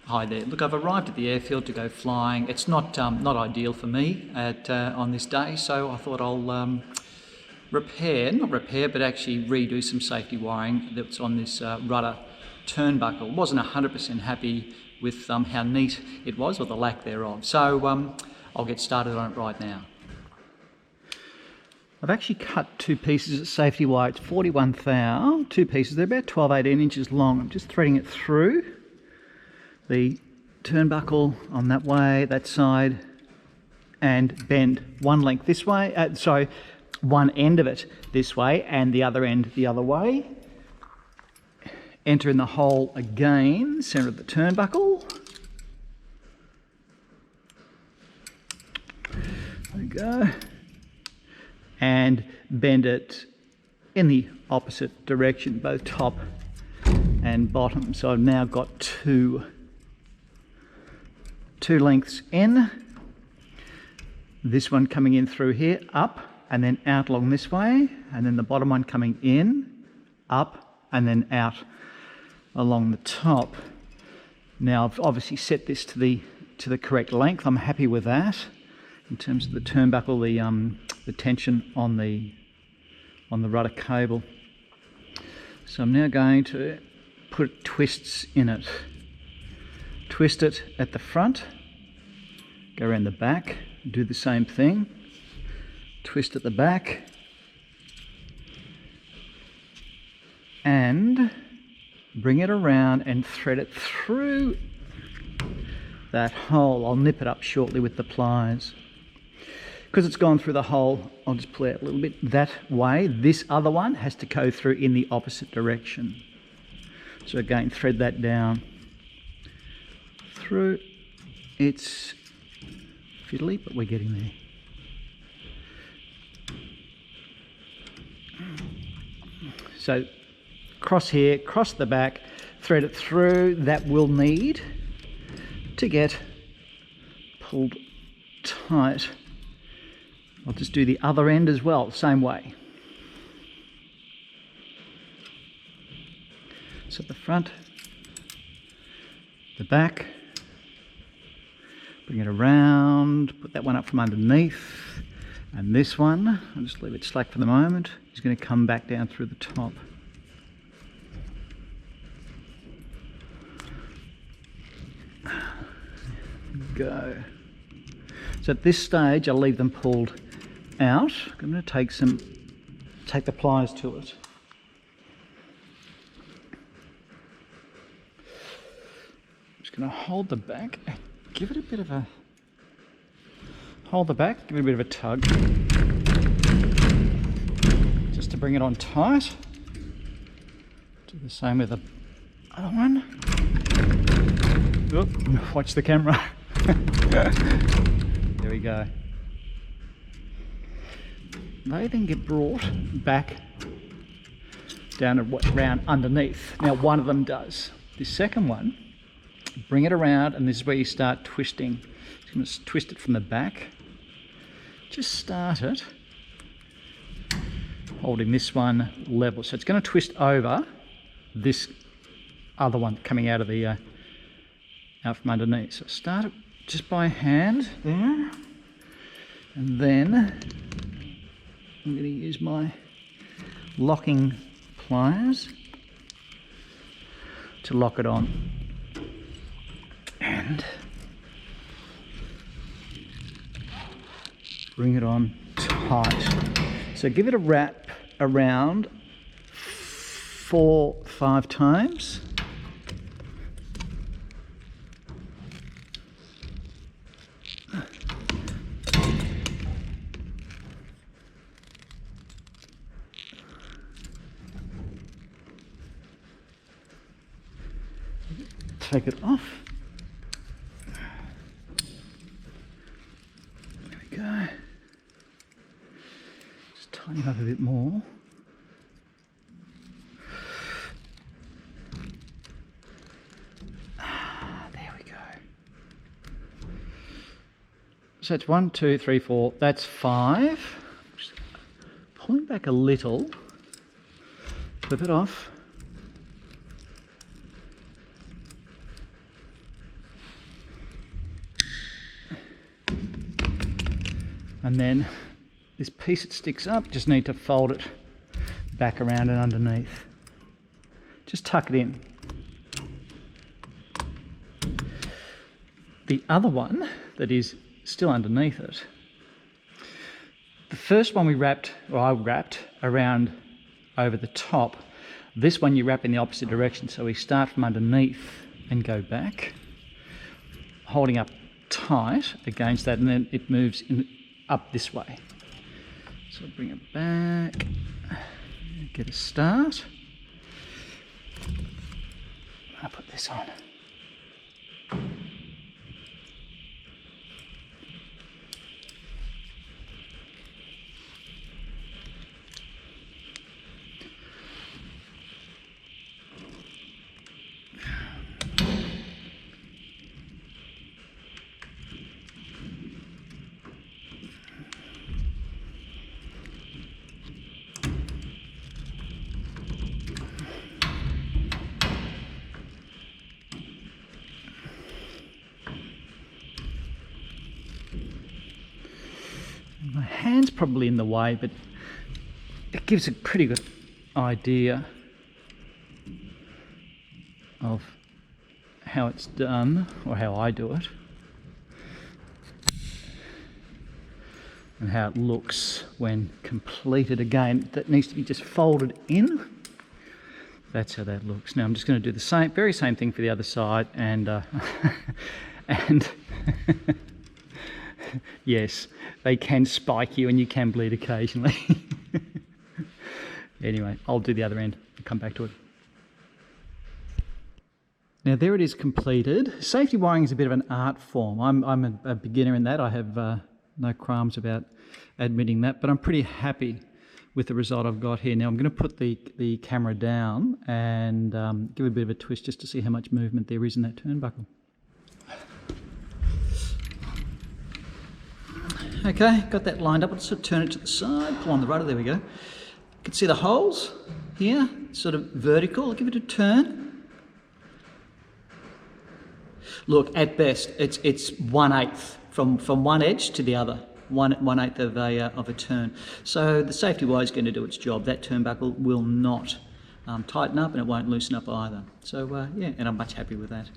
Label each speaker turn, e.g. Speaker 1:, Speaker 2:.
Speaker 1: Hi there. Look, I've arrived at the airfield to go flying. It's not ideal for me on this day, so I thought I'll not repair, but actually redo some safety wiring that's on this rudder turnbuckle. Wasn't 100% happy with how neat it was, or the lack thereof. So I'll get started on it right now. I've actually cut two pieces of safety wire. It's 41 thou, two pieces. They're about 12-18 inches long. I'm just threading it through the turnbuckle on that way, that side, and bend one length this way, one end of it this way and the other end the other way. Enter in the hole again, centre of the turnbuckle. There we go. And bend it in the opposite direction, both top and bottom. So I've now got two lengths in. This one coming in through here, up, and then out along this way, and then the bottom one coming in, up, and then out along the top. Now I've obviously set this to the correct length. I'm happy with that. In terms of the turnbuckle, the tension on the rudder cable. So I'm now going to put twists in it. Twist it at the front, go around the back, do the same thing, twist at the back, and bring it around and thread it through that hole. I'll nip it up shortly with the pliers. Because it's gone through the hole, I'll just pull out a little bit that way. This other one has to go through in the opposite direction. So again, thread that down through. It's fiddly, but we're getting there. So cross here, cross the back, thread it through. That will need to get pulled tight. I'll just do the other end as well, same way. So the front, the back, bring it around, put that one up from underneath, and this one, I'll just leave it slack for the moment, is going to come back down through the top. Go. So at this stage, I'll leave them pulled out. I'm going to take the pliers to it. I'm just going to hold the back, give it a bit of a tug, just to bring it on tight. Do the same with the other one. Oop, watch the camera. There we go. They then get brought back down around underneath. Now one of them does. The second one, bring it around, and this is where you start twisting. You're going to twist it from the back. Just start it, holding this one level. So it's going to twist over this other one coming out of the out from underneath. So start it just by hand there, and then I'm going to use my locking pliers to lock it on, and bring it on tight. So give it a wrap around 4-5 times. Take it off. There we go. Just tighten it up a bit more. There we go. So it's 1, 2, 3, 4. That's 5. Just pulling back a little. Flip it off. And then this piece that sticks up, just need to fold it back around and underneath. Just tuck it in. The other one that is still underneath it, the first one we wrapped, or I wrapped around over the top. This one you wrap in the opposite direction, so we start from underneath and go back, holding up tight against that, and then it moves up this way. So bring it back, get a start. I'll put this on. My hand's probably in the way, but it gives a pretty good idea of how it's done, or how I do it, and how it looks when completed. Again, that needs to be just folded in. That's how that looks. Now I'm just going to do the very same thing for the other side, and and yes, they can spike you and you can bleed occasionally. Anyway, I'll do the other end and come back to it. Now there it is completed. Safety wiring is a bit of an art form. I'm a beginner in that. I have no qualms about admitting that, but I'm pretty happy with the result I've got here. Now I'm going to put the camera down and give it a bit of a twist just to see how much movement there is in that turnbuckle. Okay, got that lined up. Let's sort of turn it to the side, pull on the rudder, there we go. You can see the holes here, sort of vertical. I'll give it a turn. Look, at best, it's 1/8 from one edge to the other, 1/8 of a turn. So the safety wire is going to do its job. That turnbuckle will not tighten up, and it won't loosen up either. So yeah, and I'm much happy with that.